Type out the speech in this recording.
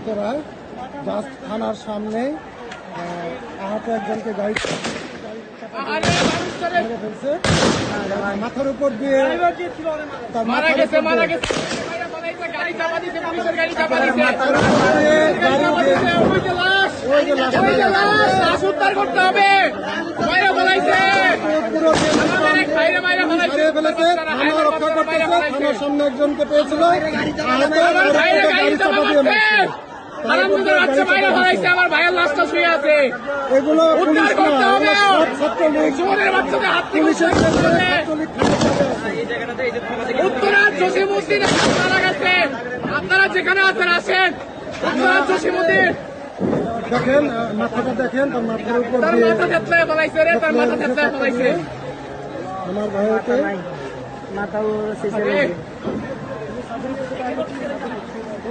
উত্তরায় জাজ থানার সামনে আহত একজনকে গাড়ি মেরে ফেলছে। মাথার উপর দিয়ে তার মাথা গেছে। থানার সামনে একজনকে পেয়েছিল আমার ভাইয়ের লাশটা শুয়ে আছে। এগুলো উত্তরার জসিমউদ্দিন মারা গেছে। আপনারা যেখানে আছেন আসেন। উত্তরার জসিমউদ্দিন দেখেন, মাথাটা দেখেন, তার মাথার উপর তার মাথা থেতলায় ফেলাইছে রে, তার মাথা থেতলায় ফেলাইছে। আমার ভাইকে মাথাও